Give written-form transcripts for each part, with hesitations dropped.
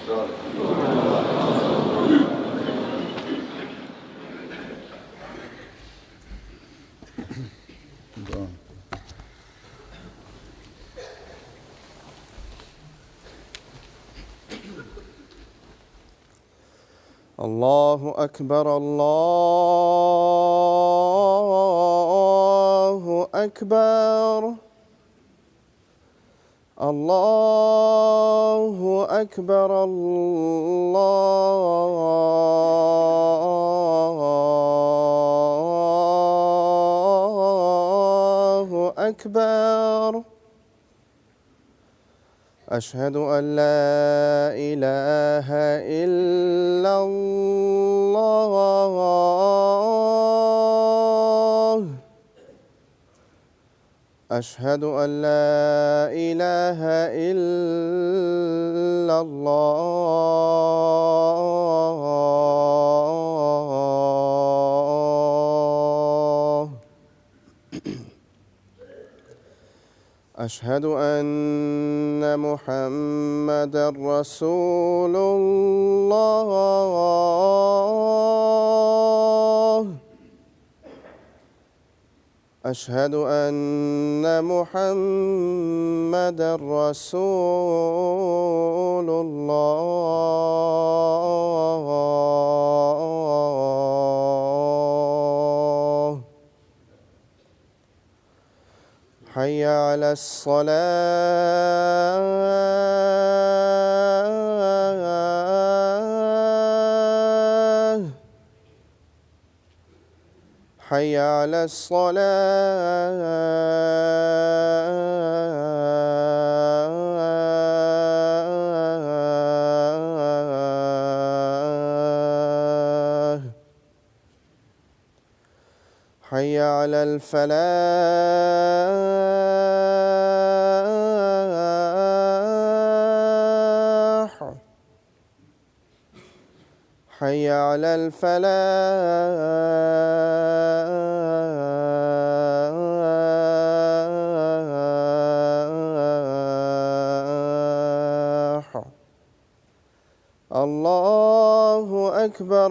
الله أكبر الله أكبر الله أكبر الله أكبر أشهد أن لا إله إلا الله أشهد أن لا إله إلا الله أشهد أن محمدًا رسول الله أشهد أن محمدًا رسول الله حي على الصلاة حي على الصلاة حي على الفلاح حي على الفلاح الله أكبر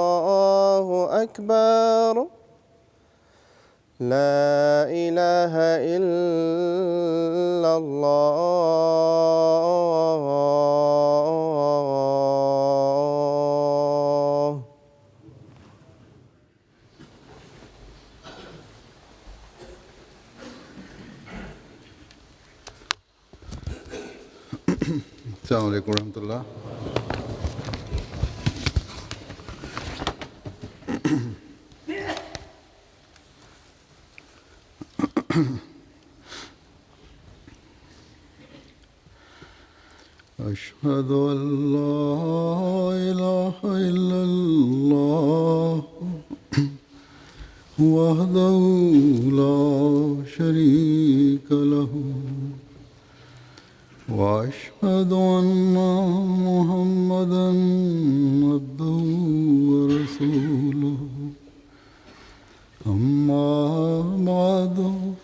الله أكبر لا إله إلا الله السلام علیکم ورحمۃ اللہ. أشهد أن لا إله إلا الله وحده لا شريك له وأشهد أن محمدًا عبده ورسوله أما بعد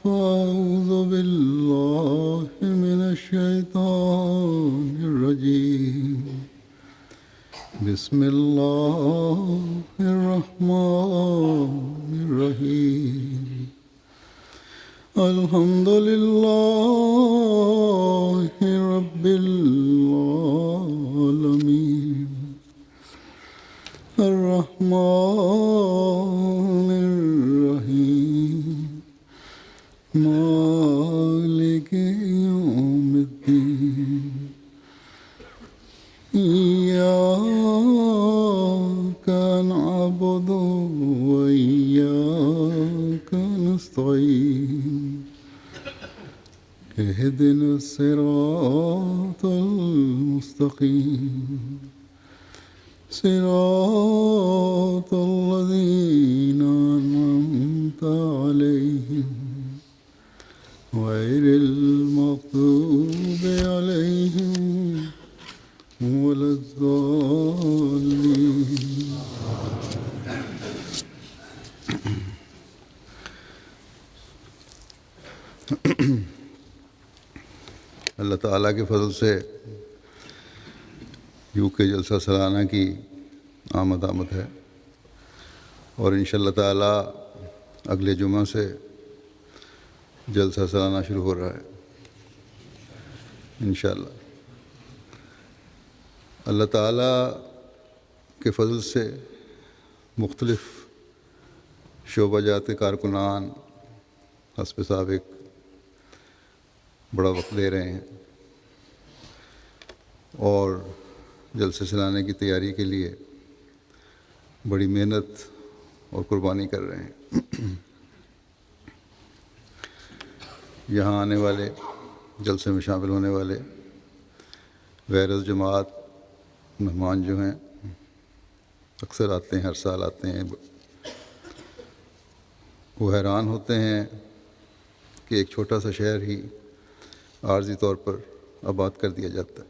فأعوذ بالله من الشيطان الرجيم بسم الله الرحمن الرحيم الحمد لله رب العالمين الرحمن الرحيم مالك يوم الدين إياك نعبد وإياك نستعين اهدنا الصراط المستقيم صراط الذين أنعمت عليهم غير المغضوب عليهم ولا الضالين. اللہ تعالیٰ کے فضل سے یو کے جلسہ سالانہ کی آمد ہے، اور انشاءاللہ تعالیٰ اگلے جمعہ سے جلسہ سالانہ شروع ہو رہا ہے انشاءاللہ۔ اللہ تعالیٰ کے فضل سے مختلف شعبہ جات کے کارکنان حسب سابق بڑا وقت دے رہے ہیں اور جلسے سلانے کی تیاری کے لیے بڑی محنت اور قربانی کر رہے ہیں۔ یہاں آنے والے، جلسے میں شامل ہونے والے غیر از جماعت مہمان جو ہیں، اکثر آتے ہیں، ہر سال آتے ہیں، وہ حیران ہوتے ہیں کہ ایک چھوٹا سا شہر ہی عارضی طور پر آباد کر دیا جاتا ہے،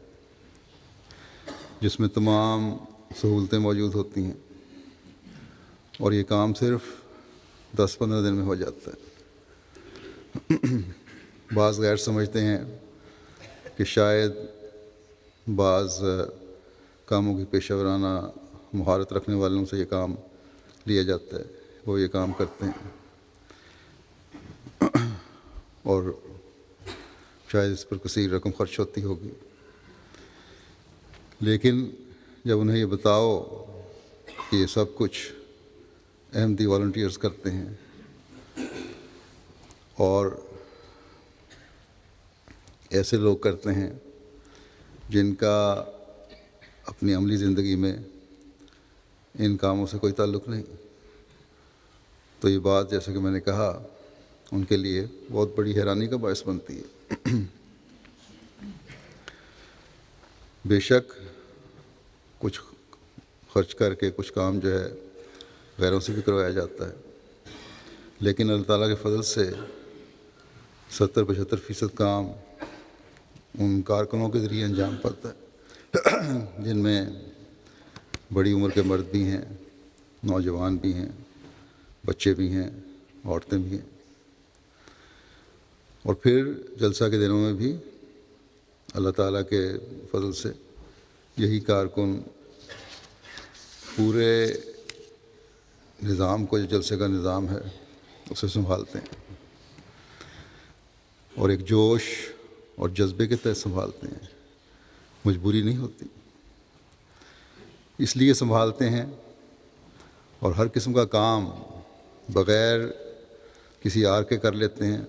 جس میں تمام سہولتیں موجود ہوتی ہیں، اور یہ کام صرف 10-15 دن میں ہو جاتا ہے۔ بعض غیر سمجھتے ہیں کہ شاید بعض کاموں کی پیشہ ورانہ مہارت رکھنے والوں سے یہ کام لیا جاتا ہے، وہ یہ کام کرتے ہیں اور شاید اس پر کثیر رقم خرچ ہوتی ہوگی، لیکن جب انہیں یہ بتاؤ کہ یہ سب کچھ احمدی والنٹیئرز کرتے ہیں اور ایسے لوگ کرتے ہیں جن کا اپنی عملی زندگی میں ان کاموں سے کوئی تعلق نہیں، تو یہ بات جیسا کہ میں نے کہا ان کے لیے بہت بڑی حیرانی کا باعث بنتی ہے۔ بے شک کچھ خرچ کر کے کچھ کام جو ہے غیروں سے بھی کروایا جاتا ہے، لیکن اللہ تعالیٰ کے فضل سے 70-75% کام ان کارکنوں کے ذریعے انجام پاتا ہے، جن میں بڑی عمر کے مرد بھی ہیں، نوجوان بھی ہیں، بچے بھی ہیں، عورتیں بھی ہیں، اور پھر جلسہ کے دنوں میں بھی اللہ تعالیٰ کے فضل سے یہی کارکن پورے نظام کو، جو جلسے کا نظام ہے، اسے سنبھالتے ہیں اور ایک جوش اور جذبے کے تحت سنبھالتے ہیں، مجبوری نہیں ہوتی، اس لیے سنبھالتے ہیں، اور ہر قسم کا کام بغیر کسی آر کے کر لیتے ہیں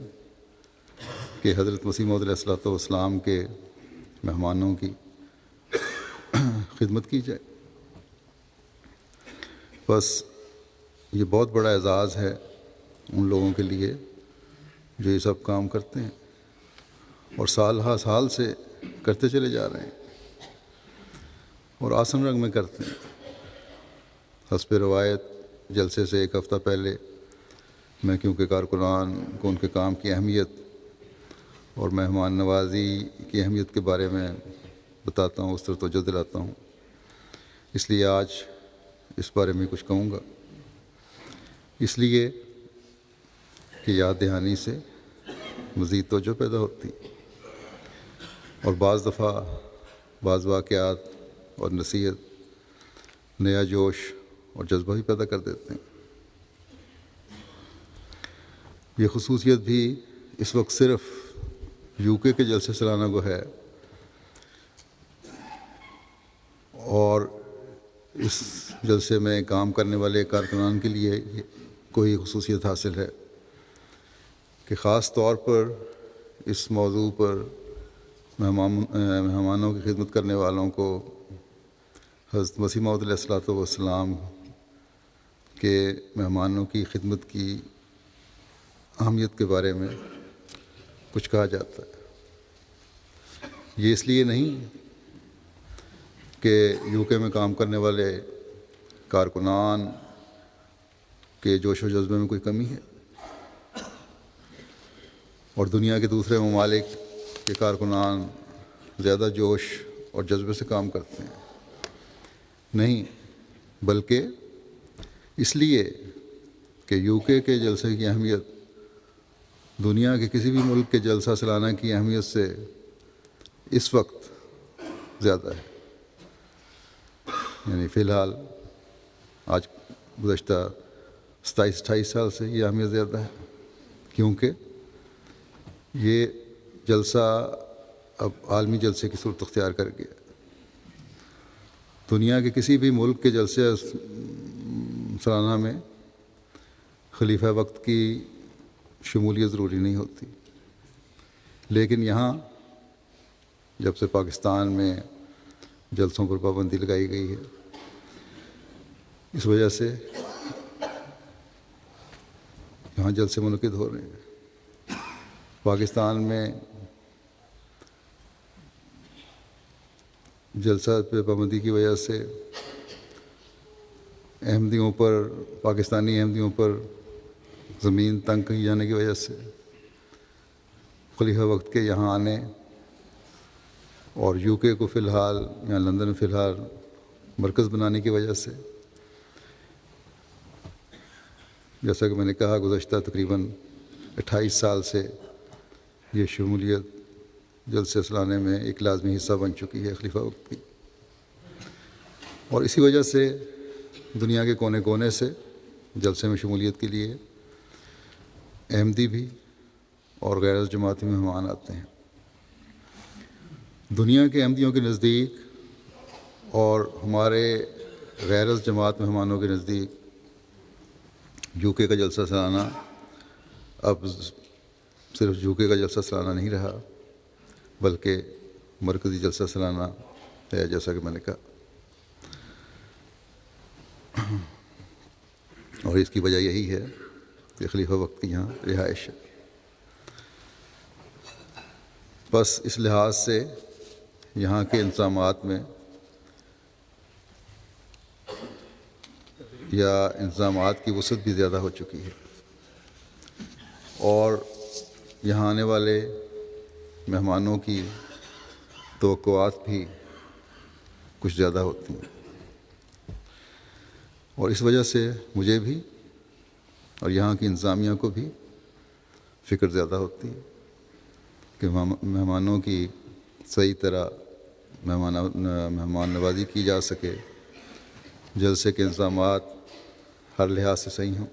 کہ حضرت مسیح موعود علیہ السلام کے مہمانوں کی خدمت کی جائے۔ بس یہ بہت بڑا اعزاز ہے ان لوگوں کے لیے جو یہ سب کام کرتے ہیں اور سال ہا سال سے کرتے چلے جا رہے ہیں اور آسن رنگ میں کرتے ہیں۔ حسب روایت جلسے سے ایک ہفتہ پہلے میں کیونکہ کارکنان کو ان کے کام کی اہمیت اور مہمان نوازی کی اہمیت کے بارے میں بتاتا ہوں، اس طرح توجہ دلاتا ہوں، اس لیے آج اس بارے میں کچھ کہوں گا، اس لیے کہ یاد دہانی سے مزید توجہ پیدا ہوتی، اور بعض دفعہ بعض واقعات اور نصیحت نیا جوش اور جذبہ بھی پیدا کر دیتے ہیں۔ یہ خصوصیت بھی اس وقت صرف یو کے جلسے سالانہ کو ہے، اور اس جلسے میں کام کرنے والے کارکنان کے لیے کوئی خصوصیت حاصل ہے کہ خاص طور پر اس موضوع پر مہمانوں کی خدمت کرنے والوں کو حضرت مسیح موعود علیہ السلام کے مہمانوں کی خدمت کی اہمیت کے بارے میں کچھ کہا جاتا ہے۔ یہ اس لیے نہیں کہ یو کے میں کام کرنے والے کارکنان کے جوش و جذبے میں کوئی کمی ہے اور دنیا کے دوسرے ممالک کے کارکنان زیادہ جوش اور جذبے سے کام کرتے ہیں، نہیں، بلکہ اس لیے کہ یو کے جلسے کی اہمیت دنیا کے کسی بھی ملک کے جلسہ سالانہ کی اہمیت سے اس وقت زیادہ ہے. یعنی فی الحال آج گزشتہ 27-28 سال سے یہ اہمیت زیادہ ہے، کیونکہ یہ جلسہ اب عالمی جلسے کی صورت اختیار کر گیا. دنیا کے کسی بھی ملک کے جلسے سالانہ میں خلیفہ وقت کی شمولیت ضروری نہیں ہوتی، لیکن یہاں جب سے پاکستان میں جلسوں پر پابندی لگائی گئی ہے، اس وجہ سے یہاں جلسے منعقد ہو رہے ہیں. پاکستان میں جلسہ پہ پابندی کی وجہ سے احمدیوں پر، پاکستانی احمدیوں پر زمین تنگ کی جانے کی وجہ سے، خلیفہ وقت کے یہاں آنے اور یو کے کو فی الحال یا لندن فی الحال مرکز بنانے کی وجہ سے، جیسا کہ میں نے کہا گزشتہ تقریباً 28 سال سے یہ شمولیت جلسے سلانے میں ایک لازمی حصہ بن چکی ہے خلیفہ وقت کی. اور اسی وجہ سے دنیا کے کونے کونے سے جلسے میں شمولیت کے لیے احمدی بھی اور غیر جماعتی مہمان آتے ہیں. دنیا کے احمدیوں کے نزدیک اور ہمارے غیر جماعت مہمانوں کے نزدیک یو کے کا جلسہ سالانہ اب صرف یو کے کا جلسہ سالانہ نہیں رہا، بلکہ مرکزی جلسہ سالانہ ہے، جیسا کہ میں نے کہا. اور اس کی وجہ یہی ہے کہ خلیفہ وقت کی یہاں رہائش ہے. بس اس لحاظ سے یہاں کے انتظامات میں یا انتظامات کی وسعت بھی زیادہ ہو چکی ہے، اور یہاں آنے والے مہمانوں کی توقعات بھی کچھ زیادہ ہوتی ہیں. اور اس وجہ سے مجھے بھی اور یہاں کی انتظامیہ کو بھی فکر زیادہ ہوتی ہے کہ مہمانوں کی صحیح طرح مہمان نوازی کی جا سکے، جلسے کے انتظامات ہر لحاظ سے صحیح ہوں،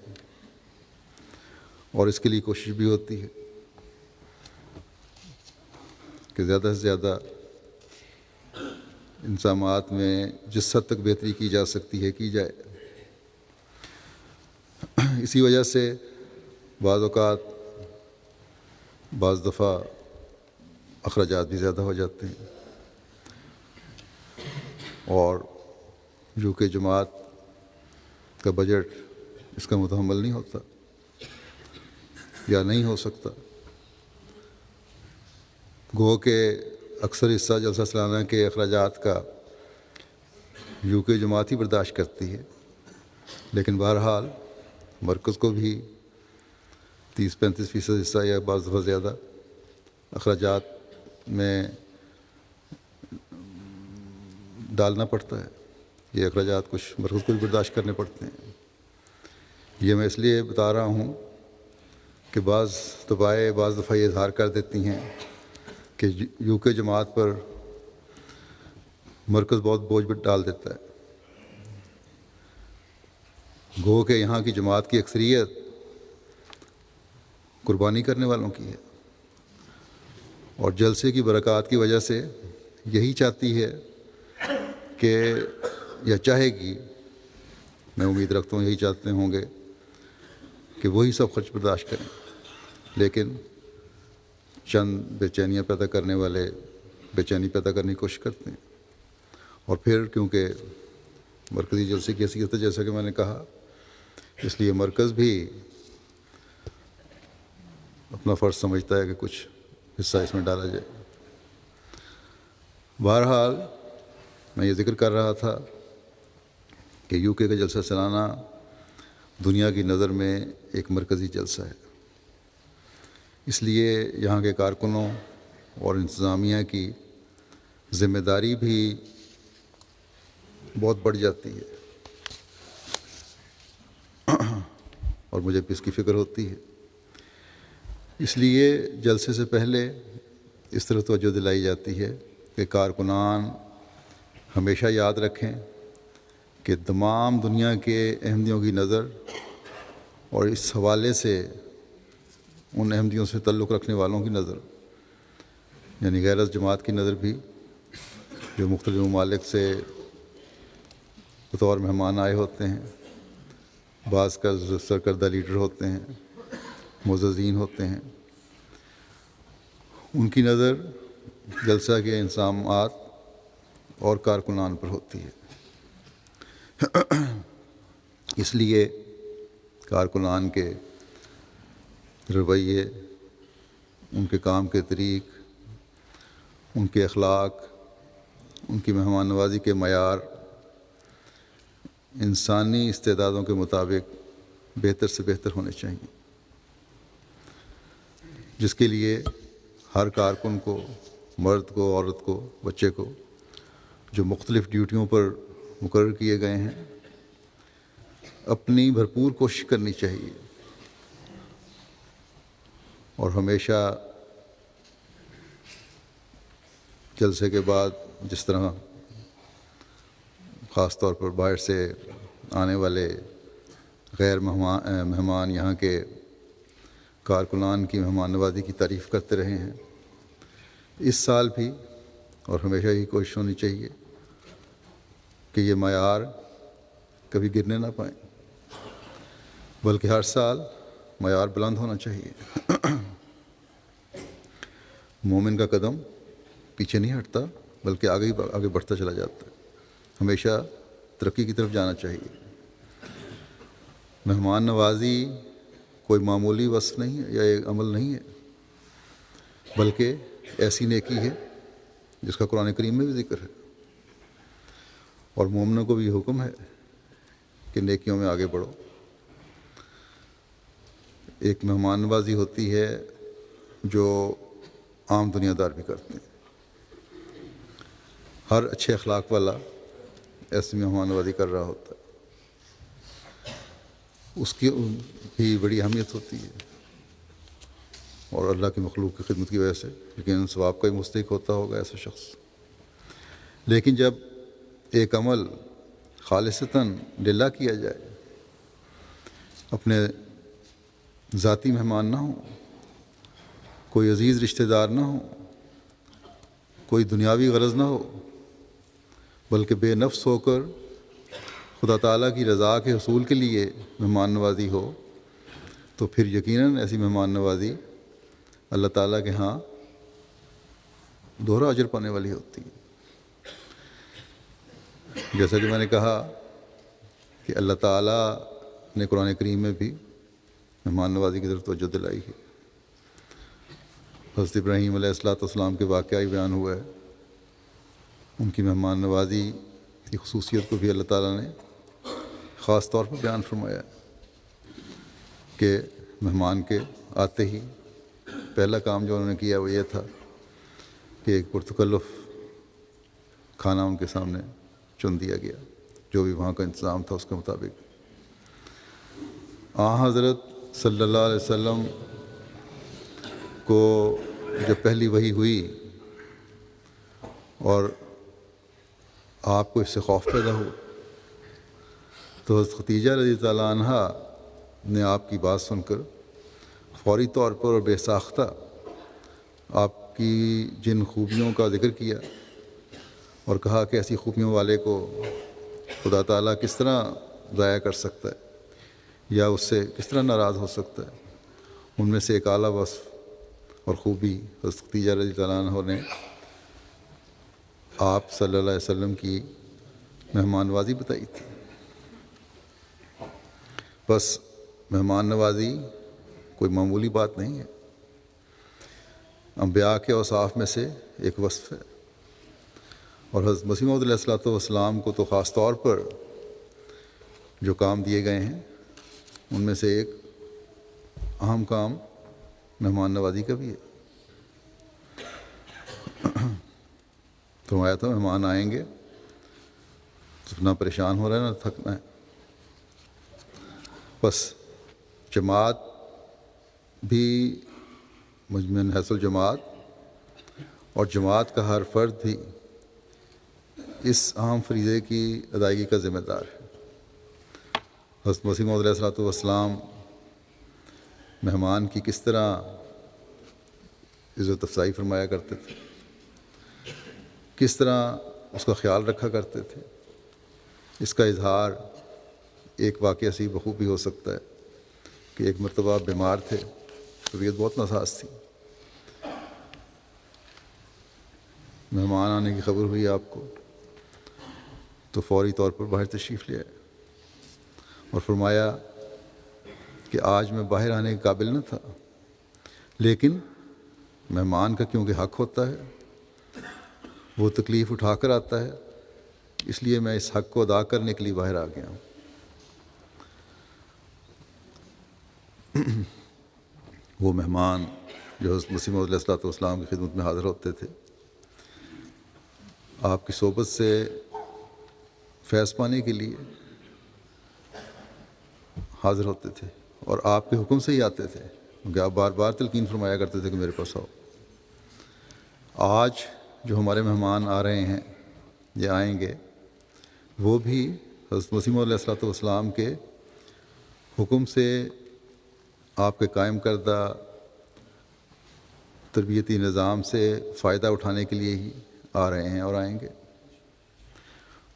اور اس کے لیے کوشش بھی ہوتی ہے کہ زیادہ سے زیادہ انتظامات میں جس حد تک بہتری کی جا سکتی ہے کی جائے. اسی وجہ سے بعض اوقات بعض دفعہ اخراجات بھی زیادہ ہو جاتے ہیں، اور یو کے جماعت کا بجٹ اس کا متحمل نہیں ہوتا یا نہیں ہو سکتا. گو کہ اکثر حصہ جلسہ سالانہ کے اخراجات کا یو کے جماعت ہی برداشت کرتی ہے، لیکن بہرحال مرکز کو بھی 30-35% حصہ یا بعض دفعہ زیادہ اخراجات میں ڈالنا پڑتا ہے. یہ اخراجات کچھ مرکز کو بھی برداشت کرنے پڑتے ہیں. یہ میں اس لیے بتا رہا ہوں کہ بعض طبائع بعض دفعہ یہ اظہار کر دیتی ہیں کہ یو کے جماعت پر مرکز بہت بوجھ ڈال دیتا ہے. گو کہ یہاں کی جماعت کی اکثریت قربانی کرنے والوں کی ہے، اور جلسے کی برکات کی وجہ سے یہی چاہتی ہے کہ یا چاہے گی، میں امید رکھتا ہوں یہی چاہتے ہوں گے کہ وہی سب خرچ برداشت کریں، لیکن چند بے چینیاں پیدا کرنے والے بے چینی پیدا کرنے کی کوشش کرتے ہیں. اور پھر کیونکہ مرکزی جلسے کی حیثیت ہے جیسا کہ میں نے کہا، اس لیے مرکز بھی اپنا فرض سمجھتا ہے کہ کچھ حصہ اس میں ڈالا جائے. بہرحال میں یہ ذکر کر رہا تھا کہ یو کے کا جلسہ سالانہ دنیا کی نظر میں ایک مرکزی جلسہ ہے. اس لیے یہاں کے کارکنوں اور انتظامیہ کی ذمہ داری بھی بہت بڑھ جاتی ہے، اور مجھے بھی اس کی فکر ہوتی ہے. اس لیے جلسے سے پہلے اس طرح توجہ دلائی جاتی ہے کہ کارکنان ہمیشہ یاد رکھیں کہ تمام دنیا کے احمدیوں کی نظر اور اس حوالے سے ان احمدیوں سے تعلق رکھنے والوں کی نظر، یعنی غیرت جماعت کی نظر بھی، جو مختلف ممالک سے بطور مہمان آئے ہوتے ہیں، بعض کا سرکردہ لیڈر ہوتے ہیں، معززین ہوتے ہیں، ان کی نظر جلسہ کے انتظامات اور کارکنان پر ہوتی ہے۔ اس لیے کارکنان کے رویے، ان کے کام کے طریق، ان کے اخلاق، ان کی مہمان نوازی کے معیار انسانی استعدادوں کے مطابق بہتر سے بہتر ہونے چاہیے، جس کے لیے ہر کارکن کو، مرد کو، عورت کو، بچے کو، جو مختلف ڈیوٹیوں پر مقرر کیے گئے ہیں، اپنی بھرپور کوشش کرنی چاہیے اور ہمیشہ جلسے کے بعد جس طرح خاص طور پر باہر سے آنے والے غیر مہمان یہاں کے کارکنان کی مہمان نوازی کی تعریف کرتے رہے ہیں، اس سال بھی اور ہمیشہ ہی کوشش ہونی چاہیے کہ یہ معیار کبھی گرنے نہ پائیں، بلکہ ہر سال معیار بلند ہونا چاہیے۔ مومن کا قدم پیچھے نہیں ہٹتا بلکہ آگے بڑھتا چلا جاتا ہے، ہمیشہ ترقی کی طرف جانا چاہیے۔ مہمان نوازی کوئی معمولی وصف نہیں ہے یا ایک عمل نہیں ہے، بلکہ ایسی نیکی ہے جس کا قرآن کریم میں بھی ذکر ہے، اور مومنوں کو بھی یہ حکم ہے کہ نیکیوں میں آگے بڑھو۔ ایک مہمان نوازی ہوتی ہے جو عام دنیا دار بھی کرتے ہیں، ہر اچھے اخلاق والا ایسی مہمان نوازی کر رہا ہوتا ہے، اس کی بھی بڑی اہمیت ہوتی ہے اور اللہ کی مخلوق کی خدمت کی وجہ سے لیکن ثواب کا ہی مستحق ہوتا ہوگا ایسا شخص۔ لیکن جب ایک عمل خالصتاً للہ کیا جائے، اپنے ذاتی مہمان نہ ہوں، کوئی عزیز رشتہ دار نہ ہو، کوئی دنیاوی غرض نہ ہو، بلکہ بے نفس ہو کر خدا تعالیٰ کی رضا کے حصول کے لیے مہمان نوازی ہو، تو پھر یقیناً ایسی مہمان نوازی اللہ تعالیٰ کے ہاں دوہرا اجر پانے والی ہوتی ہے۔ جیسا کہ میں نے کہا کہ اللہ تعالیٰ نے قرآن کریم میں بھی مہمان نوازی کی طرف توجہ دلائی ہے۔ حضرت ابراہیم علیہ السلام کے واقعہ ہی بیان ہوا ہے، ان کی مہمان نوازی کی خصوصیت کو بھی اللہ تعالیٰ نے خاص طور پر بیان فرمایا کہ مہمان کے آتے ہی پہلا کام جو انہوں نے کیا وہ یہ تھا کہ ایک پرتکلف کھانا ان کے سامنے چن دیا گیا، جو بھی وہاں کا انتظام تھا اس کے مطابق۔ حضرت صلی اللہ علیہ وسلم کو جب پہلی وحی ہوئی اور آپ کو اس سے خوف پیدا ہوا تو حضرت خدیجہ رضی اللہ عنہا نے آپ کی بات سن کر فوری طور پر اور بے ساختہ آپ کی جن خوبیوں کا ذکر کیا اور کہا کہ ایسی خوبیوں والے کو خدا تعالیٰ کس طرح ضائع کر سکتا ہے یا اس سے کس طرح ناراض ہو سکتا ہے۔ ان میں سے ایک اعلیٰ وصف اور خوبی حضرت خدیجہ رضی اللہ عنہ نے آپ صلی اللہ علیہ وسلم کی مہمان نوازی بتائی تھی۔ بس مہمان نوازی کوئی معمولی بات نہیں ہے، انبیاء کے اوصاف میں سے ایک وصف ہے، اور حضرت مسیح موعود علیہ السلام کو تو خاص طور پر جو کام دیے گئے ہیں ان میں سے ایک اہم کام مہمان نوازی کا بھی ہے۔ فرمایا تھا مہمان آئیں گے تو نہ پریشان ہو رہا ہے نہ تھکنا ہے، بس جماعت بھی مجمع حیث الجماعت اور جماعت کا ہر فرد بھی اس اہم فریضے کی ادائیگی کا ذمہ دار ہے۔ حضرت مسیح موعود علیہ السلام مہمان کی کس طرح عزت افزائی فرمایا کرتے تھے، کس طرح اس کا خیال رکھا کرتے تھے، اس کا اظہار ایک واقعہ سے بخوبی ہو سکتا ہے کہ ایک مرتبہ بیمار تھے، طبیعت بہت ناساز تھی، مہمان آنے کی خبر ہوئی آپ کو تو فوری طور پر باہر تشریف لے آئے اور فرمایا کہ آج میں باہر آنے کے قابل نہ تھا، لیکن مہمان کا کیونکہ حق ہوتا ہے، وہ تکلیف اٹھا کر آتا ہے، اس لیے میں اس حق کو ادا کرنے کے لیے باہر آ گیا ہوں۔ وہ مہمان جو حضرت مسیح موعود علیہ السلام کی خدمت میں حاضر ہوتے تھے، آپ کی صحبت سے فیض پانے کے لیے حاضر ہوتے تھے اور آپ کے حکم سے ہی آتے تھے، کیونکہ آپ بار بار تلقین فرمایا کرتے تھے کہ میرے پاس آؤ۔ آج جو ہمارے مہمان آ رہے ہیں یا آئیں گے، وہ بھی حضرت مسیح موعود علیہ السلام کے حکم سے آپ کے قائم کردہ تربیتی نظام سے فائدہ اٹھانے کے لیے ہی آ رہے ہیں اور آئیں گے،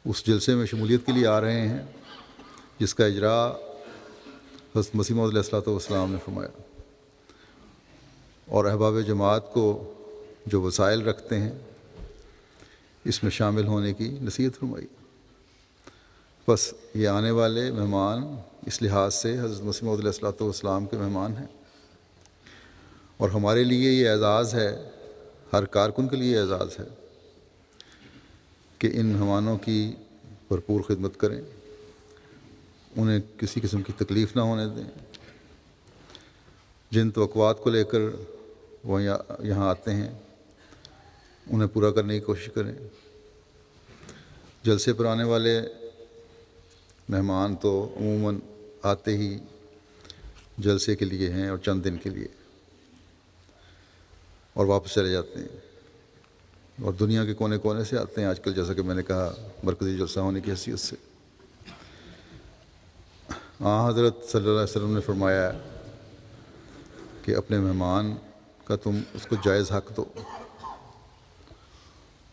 اس جلسے میں شمولیت کے لیے آ رہے ہیں جس کا اجرا حضرت مسیح موعود علیہ السلام نے فرمایا، اور احباب جماعت کو جو وسائل رکھتے ہیں اس میں شامل ہونے کی نصیحت فرمائی۔ بس یہ آنے والے مہمان اس لحاظ سے حضرت مسیح موعود علیہ السلام کے مہمان ہیں، اور ہمارے لیے یہ اعزاز ہے، ہر کارکن کے لیے اعزاز ہے کہ ان مہمانوں کی بھرپور خدمت کریں، انہیں کسی قسم کی تکلیف نہ ہونے دیں، جن توقعات کو لے کر وہ یہاں آتے ہیں انہیں پورا کرنے کی کوشش کریں۔ جلسے پر آنے والے مہمان تو عموماً آتے ہی جلسے کے لیے ہیں اور چند دن کے لیے، اور واپس چلے جاتے ہیں، اور دنیا کے کونے کونے سے آتے ہیں آج کل، جیسا کہ میں نے کہا مرکزی جلسہ ہونے کی حیثیت سے۔ حضرت صلی اللہ علیہ وسلم نے فرمایا کہ اپنے مہمان کا تم اس کو جائز حق دو،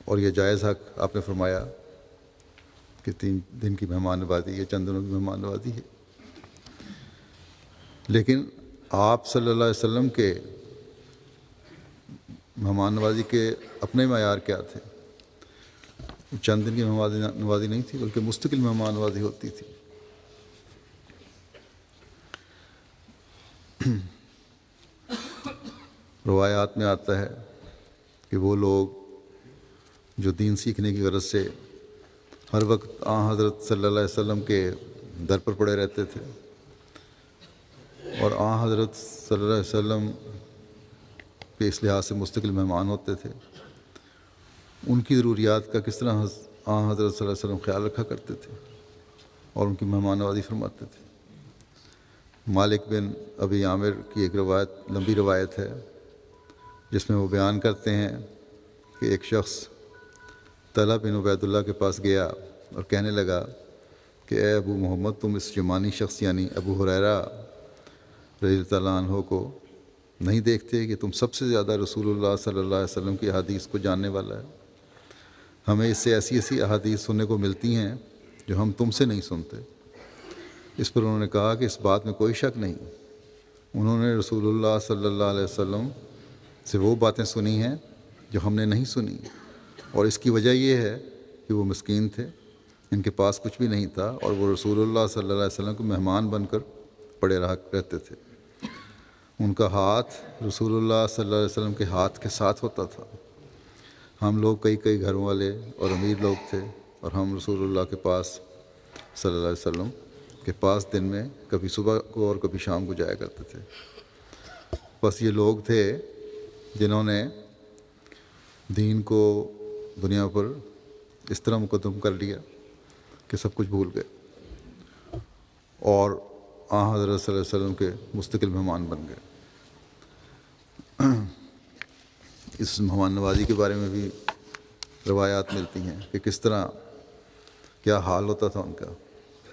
اور یہ جائز حق آپ نے فرمایا کہ 3 دن کی مہمان نوازی ہے، چند دنوں کی مہمان نوازی ہے، لیکن آپ صلی اللہ علیہ وسلم کے مہمان نوازی کے اپنے معیار کیا تھے؟ چند دن کی مہمان نوازی نہیں تھی، بلکہ مستقل مہمان نوازی ہوتی تھی۔ روایات میں آتا ہے کہ وہ لوگ جو دین سیکھنے کی غرض سے ہر وقت حضرت صلی اللہ علیہ وسلم کے در پر پڑے رہتے تھے، اور حضرت صلی اللہ علیہ وسلم کے اس لحاظ سے مستقل مہمان ہوتے تھے، ان کی ضروریات کا کس طرح حضرت صلی اللہ علیہ وسلم خیال رکھا کرتے تھے اور ان کی مہمان نوازی فرماتے تھے۔ مالک بن ابی عامر کی ایک روایت، لمبی روایت ہے، جس میں وہ بیان کرتے ہیں کہ ایک شخص طلحہ بن عبید اللہ کے پاس گیا اور کہنے لگا کہ اے ابو محمد، تم اس جمانی شخص یعنی ابو ہریرہ رضی اللہ عنہ کو نہیں دیکھتے کہ تم سب سے زیادہ رسول اللہ صلی اللہ علیہ وسلم کی احادیث کو جاننے والا ہے؟ ہمیں اس سے ایسی ایسی احادیث سننے کو ملتی ہیں جو ہم تم سے نہیں سنتے۔ اس پر انہوں نے کہا کہ اس بات میں کوئی شک نہیں، انہوں نے رسول اللہ صلی اللہ علیہ وسلم سے وہ باتیں سنی ہیں جو ہم نے نہیں سنی، اور اس کی وجہ یہ ہے کہ وہ مسکین تھے، ان کے پاس کچھ بھی نہیں تھا، اور وہ رسول اللہ صلی اللہ علیہ وسلم کے مہمان بن کر پڑے رہتے تھے۔ ان کا ہاتھ رسول اللہ صلی اللہ علیہ وسلم کے ہاتھ کے ساتھ ہوتا تھا۔ ہم لوگ کئی گھروں والے اور امیر لوگ تھے، اور ہم رسول اللہ کے پاس صلی اللہ علیہ وسلم کے پاس دن میں کبھی صبح کو اور کبھی شام کو جایا کرتے تھے۔ بس یہ لوگ تھے جنہوں نے دین کو دنیا پر اس طرح مقدم کر لیا کہ سب کچھ بھول گئے، اور حضرت صلی اللہ علیہ وسلم کے مستقل مہمان بن گئے۔ اس مہمان نوازی کے بارے میں بھی روایات ملتی ہیں کہ کس طرح کیا حال ہوتا تھا ان کا.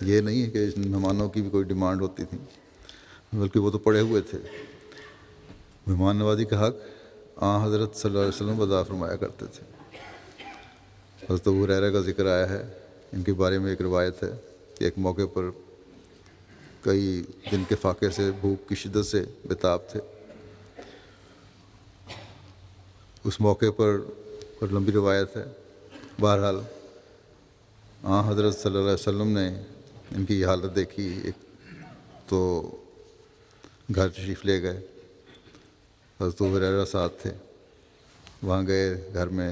یہ نہیں ہے کہ ان مہمانوں کی بھی کوئی ڈیمانڈ ہوتی تھی، بلکہ وہ تو پڑے ہوئے تھے. مہمان نوازی کا حق حضرت صلی اللہ علیہ وسلم ادا فرمایا کرتے تھے. حضرت ابو ہریرہ کا ذکر آیا ہے، ان کے بارے میں ایک روایت ہے کہ ایک موقع پر کئی دن کے فاقے سے، بھوک کی شدت سے بےتاب تھے. اس موقع پر لمبی روایت ہے، بہرحال حضرت صلی اللہ علیہ وسلم نے ان کی یہ حالت دیکھی، ایک تو گھر تشریف لے گئے. حضرت ابو ہریرہ ساتھ تھے. وہاں گئے، گھر میں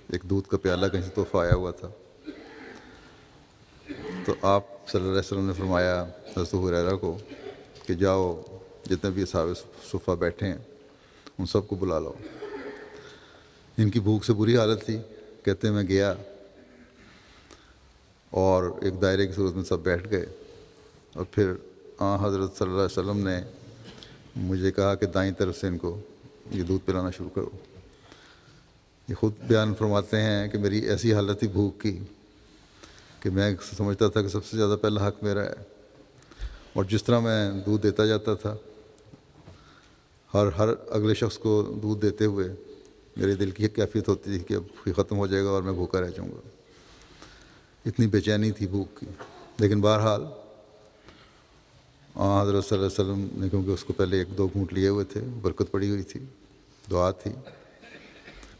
ایک دودھ کا پیالہ کہیں سے تحفہ آیا ہوا تھا. تو آپ صلی اللہ علیہ وسلم نے فرمایا حضرت ابو ہریرہ کو کہ جاؤ، جتنے بھی اصحاب صفہ بیٹھے ہیں ان سب کو بلا لو. ان کی بھوک سے بری حالت تھی. کہتے ہیں میں گیا اور ایک دائرے کی صورت میں سب بیٹھ گئے، اور پھر حضرت صلی اللہ علیہ وسلم نے مجھے کہا کہ دائیں طرف سے ان کو یہ دودھ پلانا شروع کرو. یہ خود بیان فرماتے ہیں کہ میری ایسی حالت تھی بھوک کی کہ میں سمجھتا تھا کہ سب سے زیادہ پہلا حق میرا ہے، اور جس طرح میں دودھ دیتا جاتا تھا ہر اگلے شخص کو دودھ دیتے ہوئے میرے دل کی کیفیت ہوتی تھی کہ اب یہ ختم ہو جائے گا اور میں بھوکا رہ جاؤں گا. اتنی بے چینی تھی بھوک کی. لیکن بہرحال حضرت صلی اللہ علیہ وسلم نے، کیونکہ اس کو پہلے ایک دو گھونٹ لیے ہوئے تھے، برکت پڑی ہوئی تھی، دعا تھی،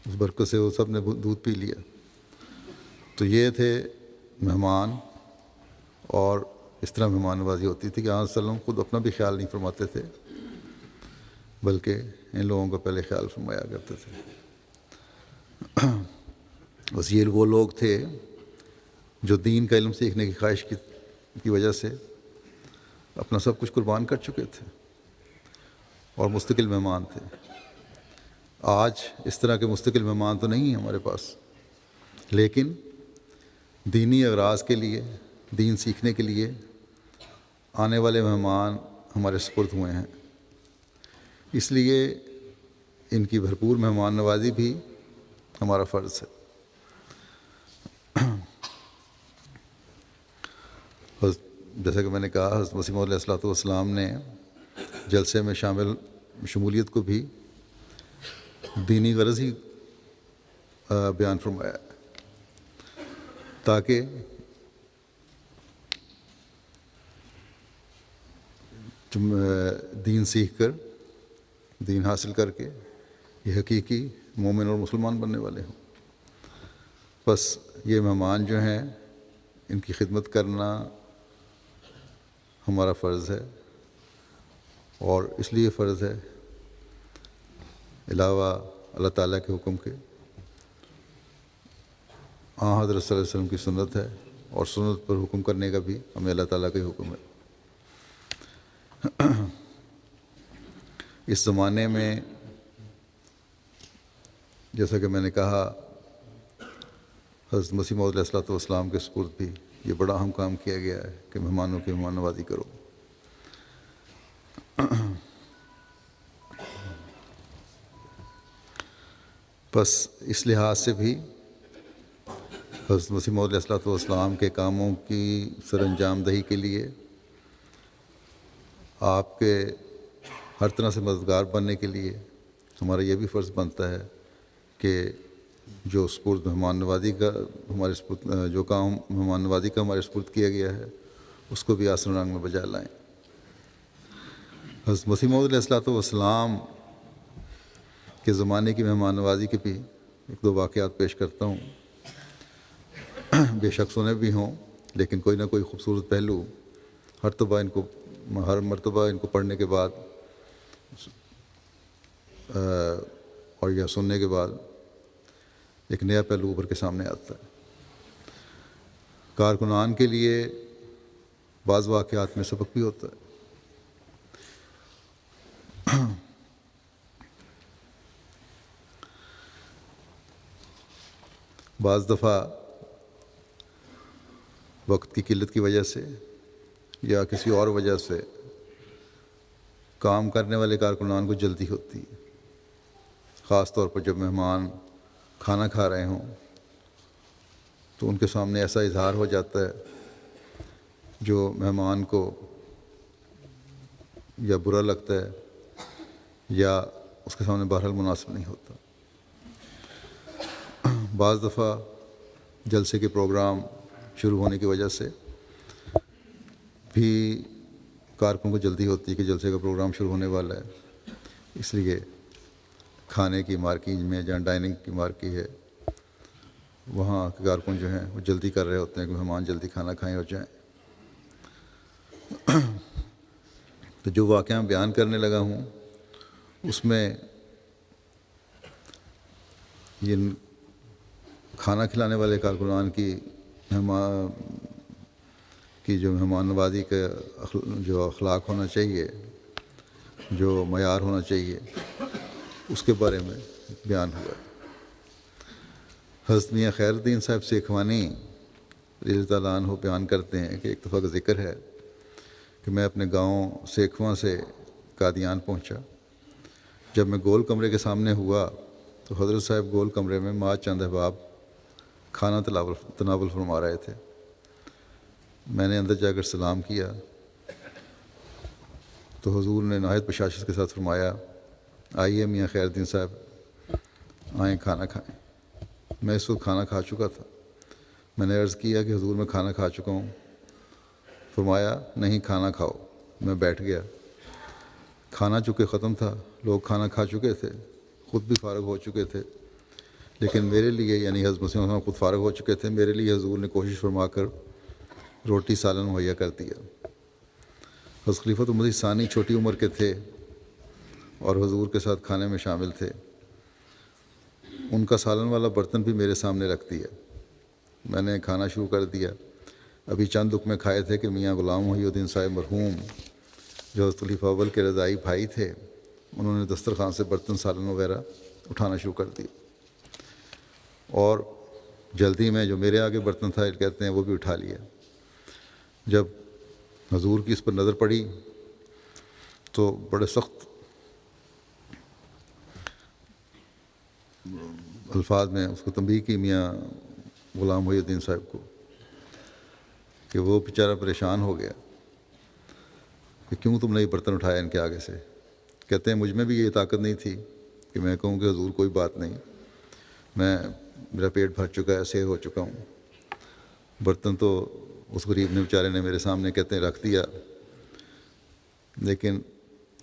اس برکت سے وہ سب نے دودھ پی لیا. تو یہ تھے مہمان، اور اس طرح مہمان نوازی ہوتی تھی کہ صلی اللہ علیہ وسلم خود اپنا بھی خیال نہیں فرماتے تھے، بلکہ ان لوگوں کا پہلے خیال فرمایا کرتے تھے. بس یہ وہ لوگ تھے جو دین کا علم سیکھنے کی خواہش کی وجہ سے اپنا سب کچھ قربان کر چکے تھے اور مستقل مہمان تھے. آج اس طرح کے مستقل مہمان تو نہیں ہیں ہمارے پاس، لیکن دینی اغراض کے لیے، دین سیکھنے کے لیے آنے والے مہمان ہمارے سپرد ہوئے ہیں. اس لیے ان کی بھرپور مہمان نوازی بھی ہمارا فرض ہے. جیسا کہ میں نے کہا، حضرت مسیح موعود علیہ السلام نے جلسے میں شمولیت کو بھی دینی غرض ہی بیان فرمایا، تاکہ دین سیکھ کر، دین حاصل کر کے یہ حقیقی مومن اور مسلمان بننے والے ہوں. بس یہ مہمان جو ہیں، ان کی خدمت کرنا ہمارا فرض ہے، اور اس لیے فرض ہے علاوہ اللہ تعالیٰ کے حکم کے حضرت صلی اللہ علیہ وسلم کی سنت ہے، اور سنت پر حکم کرنے کا بھی ہمیں اللہ تعالیٰ کا ہی حکم ہے. اس زمانے میں جیسا کہ میں نے کہا، حضرت مسیح موعود علیہ السلام کے سپرد بھی یہ بڑا اہم کام کیا گیا ہے کہ مہمانوں کی مہمان نوازی کرو. بس اس لحاظ سے بھی حضرت مسیح موعود علیہ السلام کے کاموں کی سر انجام دہی کے لیے آپ کے ہر طرح سے مددگار بننے کے لیے ہمارا یہ بھی فرض بنتا ہے کہ جو سپرد مہمان نوازی کا ہمارے سپرد، جو کام مہمان نوازی کا ہمارے سپرد کیا گیا ہے، اس کو بھی آسن رنگ میں بجا لائیں. حضرت مسیح موعود علیہ السلام کے زمانے کی مہمان نوازی کے بھی ایک دو واقعات پیش کرتا ہوں. بے شک سنے بھی ہوں، لیکن کوئی نہ کوئی خوبصورت پہلو ہر مرتبہ ان کو پڑھنے کے بعد اور یا سننے کے بعد ایک نیا پہلو ابھر کے سامنے آتا ہے. کارکنان کے لیے بعض واقعات میں سبق بھی ہوتا ہے. بعض دفعہ وقت کی قلت کی وجہ سے یا کسی اور وجہ سے کام کرنے والے کارکنان کو جلدی ہوتی ہے، خاص طور پر جب مہمان کھانا کھا رہے ہوں تو ان کے سامنے ایسا اظہار ہو جاتا ہے جو مہمان کو یا برا لگتا ہے یا اس کے سامنے بہرحال مناسب نہیں ہوتا۔ بعض دفعہ جلسے کے پروگرام شروع ہونے کی وجہ سے بھی کارکنوں کو جلدی ہوتی ہے کہ جلسے کا پروگرام شروع ہونے والا ہے، اس لیے کھانے کی مارکیٹ میں جہاں ڈائننگ کی مارکی ہے وہاں کے کارکن جو ہیں وہ جلدی کر رہے ہوتے ہیں کہ مہمان جلدی کھانا کھائیں اور جائیں۔ تو جو واقعہ بیان کرنے لگا ہوں اس میں یہ کھانا کھلانے والے کارکنان کی جو مہمان نوازی کا جو اخلاق ہونا چاہیے، جو معیار ہونا چاہیے، اس کے بارے میں بیان ہوا۔ حضرت میاں خیر الدین صاحب سیکھوانی رضی اللہ تعالیٰ عنہ بیان کرتے ہیں کہ ایک دفعہ کا ذکر ہے کہ میں اپنے گاؤں سیکھواں سے قادیان پہنچا۔ جب میں گول کمرے کے سامنے ہوا تو حضرت صاحب گول کمرے میں ماں چند احباب کھانا تناول فرما رہے تھے۔ میں نے اندر جا کر سلام کیا تو حضور نے نہایت بشاشت کے ساتھ فرمایا، آئیے میاں خیر الدین صاحب آئیں کھانا کھائیں۔ میں اس وقت کھانا کھا چکا تھا۔ میں نے عرض کیا کہ حضور میں کھانا کھا چکا ہوں۔ فرمایا نہیں کھانا کھاؤ۔ میں بیٹھ گیا۔ کھانا چونکہ ختم تھا، لوگ کھانا کھا چکے تھے، خود بھی فارغ ہو چکے تھے، لیکن میرے لیے یعنی حضرت مسیح موعود خود فارغ ہو چکے تھے، میرے لیے حضور نے کوشش فرما کر روٹی سالن مہیا کر دیا۔ حضرت خلیفۃ المسیح ثانی چھوٹی عمر کے تھے اور حضور کے ساتھ کھانے میں شامل تھے۔ ان کا سالن والا برتن بھی میرے سامنے رکھ دیا۔ میں نے کھانا شروع کر دیا۔ ابھی چند لقمے کھائے تھے کہ میاں غلام محی الدین صاحب مرحوم جو حضرت خلیفہ اول کے رضائی بھائی تھے، انہوں نے دسترخوان سے برتن سالن وغیرہ اٹھانا شروع کر دیا، اور جلدی میں جو میرے آگے برتن تھا کہتے ہیں وہ بھی اٹھا لیا۔ جب حضور کی اس پر نظر پڑی تو بڑے سخت الفاظ میں اس کو تنبیہ کی میاں غلام محی الدین صاحب کو کہ وہ بیچارہ پریشان ہو گیا کہ کیوں تم نے یہ برتن اٹھایا ان کے آگے سے۔ کہتے ہیں مجھ میں بھی یہ طاقت نہیں تھی کہ میں کہوں کہ حضور کوئی بات نہیں، میرا پیٹ بھر چکا ہے، سیر ہو چکا ہوں۔ برتن تو اس غریب نے بیچارے نے میرے سامنے کہتے ہیں رکھ دیا، لیکن